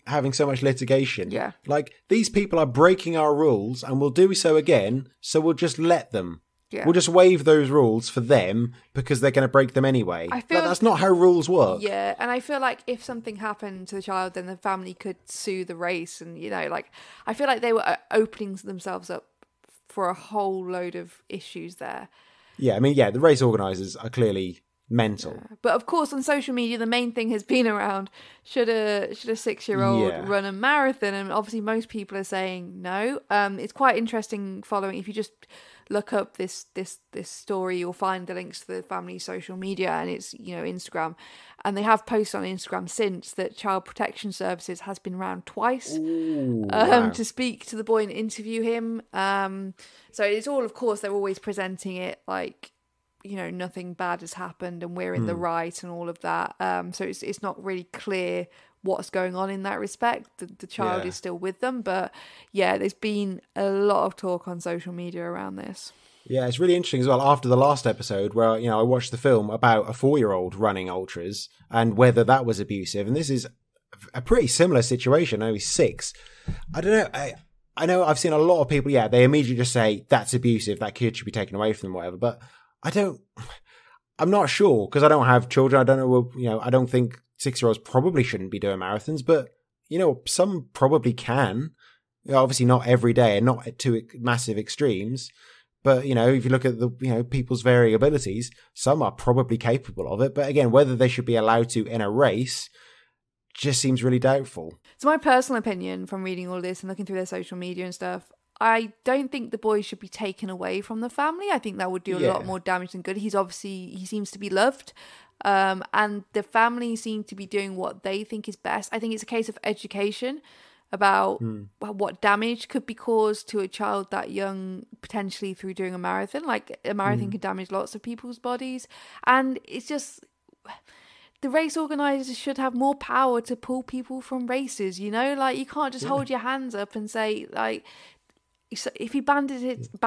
having so much litigation. Yeah. Like, these people are breaking our rules and will do so again, so we'll just let them. Yeah. We'll just waive those rules for them because they're going to break them anyway. That's not how rules work. Yeah, and I feel like if something happened to the child, then the family could sue the race. And, I feel like they were opening themselves up for a whole load of issues there. Yeah, the race organisers are clearly mental. Yeah. But of course, on social media, the main thing has been around, should a 6-year-old run a marathon? And obviously most people are saying no. It's quite interesting following, if you just look up this story, you'll find the links to the family's social media, and it's Instagram, and they have posted on Instagram since that Child Protection Services has been round twice. Ooh, wow. To speak to the boy and interview him. So it's all, of course, they're always presenting it like, nothing bad has happened and we're in the right and all of that. So it's not really clear what's going on in that respect. The child is still with them, but there's been a lot of talk on social media around this. Yeah, it's really interesting as well. After the last episode where, I watched the film about a 4-year-old running ultras and whether that was abusive. And this is a pretty similar situation. I know he's 6. I don't know. I know I've seen a lot of people, they immediately just say that's abusive. That kid should be taken away from them, whatever. But I'm not sure because I don't have children. I don't know, I don't think 6-year-olds probably shouldn't be doing marathons, but, some probably can. Obviously not every day and not to massive extremes. But, if you look at the, people's variabilities, some are probably capable of it. But again, whether they should be allowed to in a race just seems really doubtful. So my personal opinion from reading all this and looking through their social media and stuff, I don't think the boy should be taken away from the family. I think that would do a lot more damage than good. He seems to be loved. And the family seem to be doing what they think is best. I think it's a case of education about what damage could be caused to a child that young, potentially through doing a marathon. Like, a marathon can damage lots of people's bodies. And it's just, the race organisers should have more power to pull people from races, Like, you can't just hold your hands up and say, like, if he bandited, I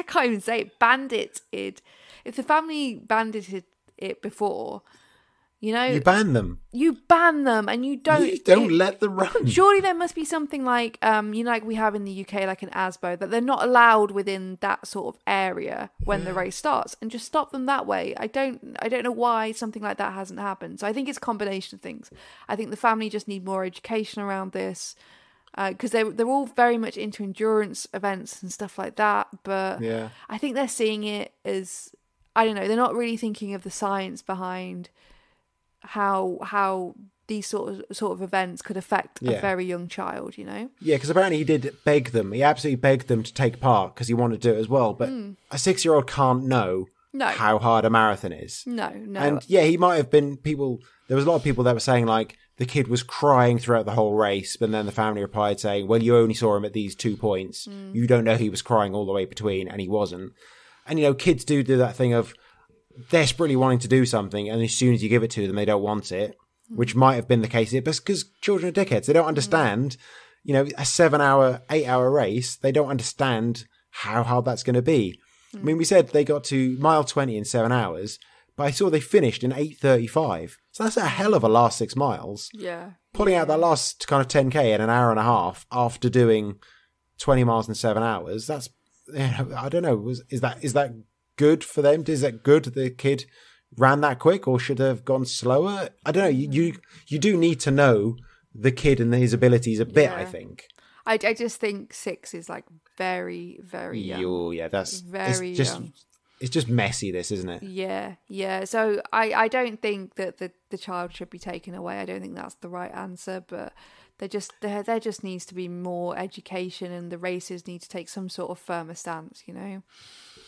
can't even say it, bandited. If the family bandited it before, you ban them. You ban them, and you don't. You don't let them run. Surely there must be something like, like we have in the UK, like an ASBO, that they're not allowed within that sort of area when the race starts, and just stop them that way. I don't know why something like that hasn't happened. So I think it's a combination of things. I think the family just need more education around this. Because they're all very much into endurance events and stuff like that, but I think they're seeing it as, I don't know, they're not really thinking of the science behind how these sort of events could affect a very young child, Yeah, because apparently he did beg them. He absolutely begged them to take part because he wanted to do it as well. But a 6-year-old can't know how hard a marathon is. No. And he might have been there was a lot of people that were saying, like, the kid was crying throughout the whole race, but then the family replied saying, well, you only saw him at these 2 points. You don't know he was crying all the way between, and he wasn't. And, kids do that thing of desperately wanting to do something, and as soon as you give it to them, they don't want it, which might have been the case. But because children are dickheads. They don't understand, a 7-hour, 8-hour race. They don't understand how hard that's going to be. I mean, we said they got to mile 20 in 7 hours, but I saw they finished in 8:35. So that's a hell of a last 6 miles. Yeah. Pulling out that last kind of 10K in an hour and a half after doing 20 miles in 7 hours. That's, I don't know. Is that good for them? Is that good the kid ran that quick, or should have gone slower? I don't know. You do need to know the kid and his abilities a bit, I think. I just think 6 is like very, very young. Yeah, that's very young. It's just messy, this, isn't it? Yeah. So I don't think that the child should be taken away. I don't think that's the right answer, but there just needs to be more education, and the races need to take some sort of firmer stance, you know?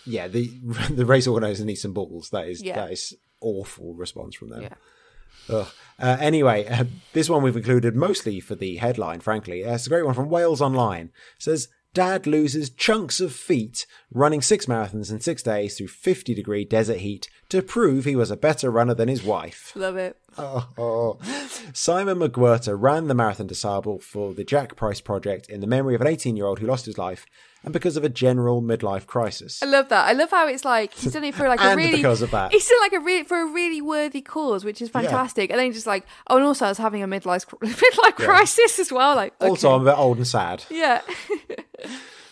Yeah, the race organisers need some balls. That is awful response from them. Yeah. Anyway, this one we've included mostly for the headline, frankly. It's a great one from Wales Online. It says, Dad loses chunks of feet running 6 marathons in 6 days through 50-degree desert heat to prove he was a better runner than his wife. Love it. Oh. Simon McWhirter ran the Marathon des Sables for the Jack Price Project in the memory of an 18-year-old who lost his life and because of a general midlife crisis. I love that. I love how it's like he's done it for like and a really because of that. He's done like for a really worthy cause, which is fantastic. And then he's just like, oh, and also I was having a midlife crisis as well. Like, okay. Also, I'm a bit old and sad. Yeah.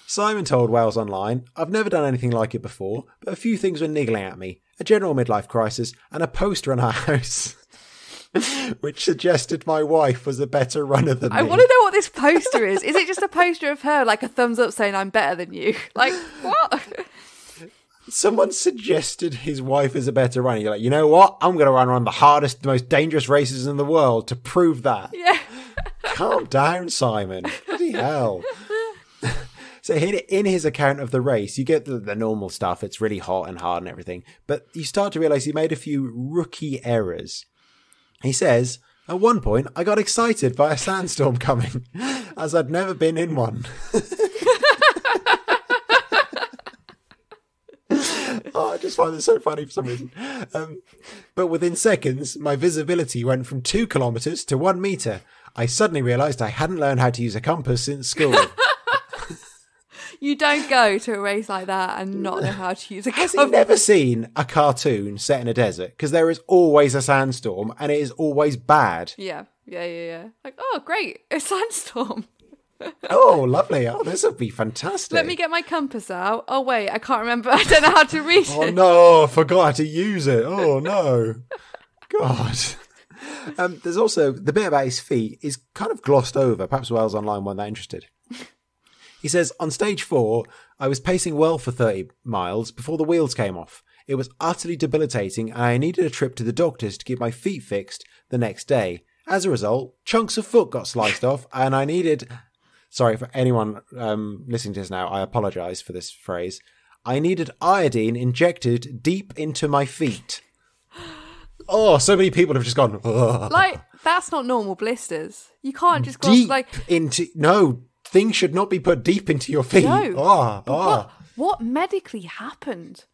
Simon told Wales Online, I've never done anything like it before, but a few things were niggling at me. A general midlife crisis and a poster in our house, which suggested my wife was a better runner than me. I want to know what this poster is. Is it just a poster of her, like a thumbs up saying, I'm better than you? Like, what? Someone suggested his wife is a better runner. You're like, you know what? I'm going to run one of the hardest, most dangerous races in the world to prove that. Yeah. Calm down, Simon. Bloody hell. So in his account of the race, you get the normal stuff. It's really hot and hard and everything. But you start to realise he made a few rookie errors. He says, at one point, I got excited by a sandstorm coming, as I'd never been in one. I just find this so funny for some reason. But within seconds, my visibility went from 2 kilometres to 1 metre. I suddenly realised I hadn't learned how to use a compass since school. You don't go to a race like that and not know how to use a compass. Has he never seen a cartoon set in a desert? Because there is always a sandstorm and it is always bad. Yeah. Like, oh, great, a sandstorm. Oh, lovely. Oh, this would be fantastic. Let me get my compass out. Oh, wait, I can't remember. I don't know how to read it. Oh, no, I forgot how to use it. Oh, no. God. There's also, the bit about his feet is kind of glossed over. Perhaps Wales Online weren't that interested. He says, on stage 4, I was pacing well for 30 miles before the wheels came off. It was utterly debilitating and I needed a trip to the doctors to get my feet fixed the next day. As a result, chunks of foot got sliced off and I needed... Sorry, for anyone listening to this now, I apologise for this phrase. I needed iodine injected deep into my feet. Oh, so many people have just gone... Ugh. Like, that's not normal blisters. You can't just... Deep like into... No, things should not be put deep into your feet. No. What medically happened?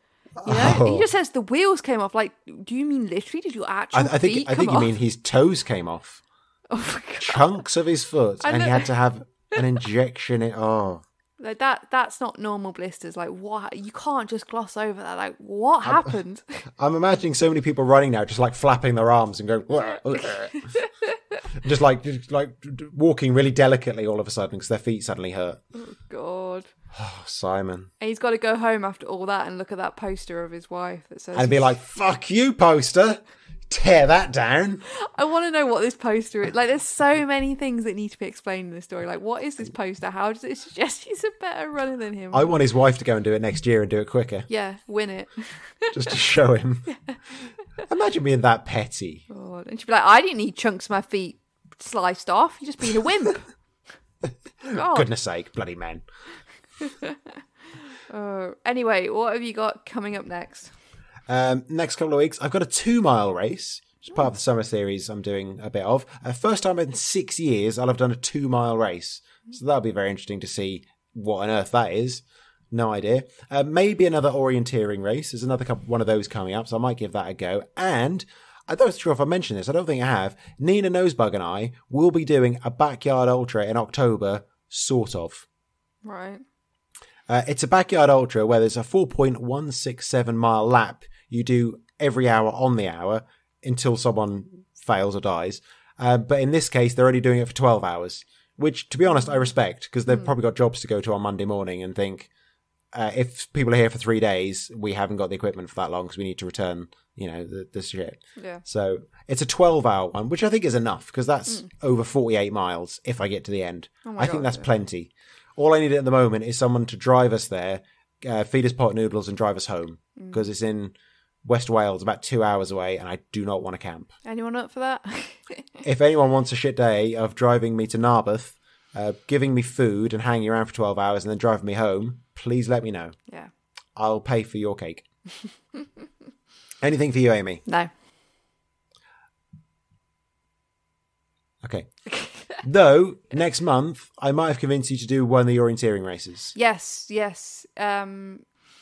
You know, he just says the wheels came off. Like, do you mean literally? Did your actual feet come off? I think you mean his toes came off. Oh my God. Chunks of his foot, and he had to have an injection in. Oh, like that's not normal blisters. Like, what? You can't just gloss over that. Like, what happened? I'm imagining so many people running now, just like flapping their arms and going, just like walking really delicately all of a sudden because their feet suddenly hurt. Oh God. Oh, Simon. And he's got to go home after all that and look at that poster of his wife that says... And be like, fuck you, poster. Tear that down. I want to know what this poster is. Like, there's so many things that need to be explained in the story. Like, what is this poster? How does it suggest he's a better runner than him? I want his wife to go and do it next year and do it quicker. Yeah, win it. Just to show him. Yeah. Imagine being that petty. God. And she'd be like, I didn't need chunks of my feet sliced off. You're just being a wimp. Goodness sake, bloody men. Anyway, what have you got coming up next? Next couple of weeks, I've got a 2-mile race, which is part of the summer series I'm doing a bit of. First time in 6 years, I'll have done a 2-mile race. So that'll be very interesting to see what on earth that is. No idea. Maybe another orienteering race. There's another one of those coming up, so I might give that a go. And I'm not sure if I mentioned this. I don't think I have. Nina Nosebug and I will be doing a backyard ultra in October, sort of. Right. It's a backyard ultra where there's a 4.167 mile lap you do every hour on the hour until someone fails or dies. But in this case, they're only doing it for 12 hours, which, to be honest, I respect because they've probably got jobs to go to on Monday morning and think, if people are here for 3 days, we haven't got the equipment for that long because we need to return, the shit. Yeah. So it's a 12-hour one, which I think is enough because that's over 48 miles if I get to the end. Oh my I think God, that's plenty. All I need at the moment is someone to drive us there, feed us pot noodles and drive us home because it's in West Wales, about 2 hours away, and I do not want to camp. Anyone up for that? If anyone wants a shit day of driving me to Narberth, giving me food and hanging around for 12 hours and then driving me home, please let me know. Yeah. I'll pay for your cake. Anything for you, Amy? No. Okay. Though, next month, I might have convinced you to do one of the orienteering races. Yes.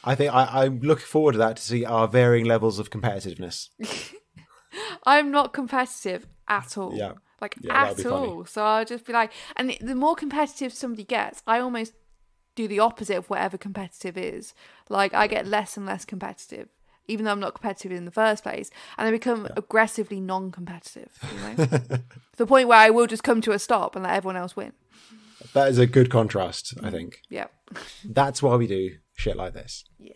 I think I'm looking forward to that to see our varying levels of competitiveness. I'm not competitive at all. Yeah. At all. So I'll just be like, and the more competitive somebody gets, I almost do the opposite of whatever competitive is. Like, I get less and less competitive, even though I'm not competitive in the first place. And I become aggressively non-competitive, to the point where I will just come to a stop and let everyone else win. That is a good contrast, I think. Yeah. That's why we do shit like this. Yes.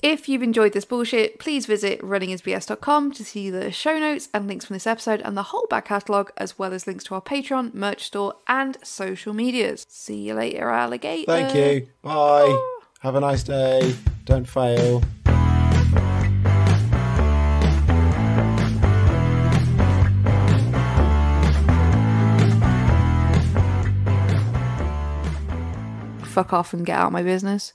If you've enjoyed this bullshit, please visit runningisbs.com to see the show notes and links from this episode and the whole back catalogue, as well as links to our Patreon, merch store, and social medias. See you later, alligator. Thank you. Bye. Have a nice day. Don't fail. Fuck off and get out of my business.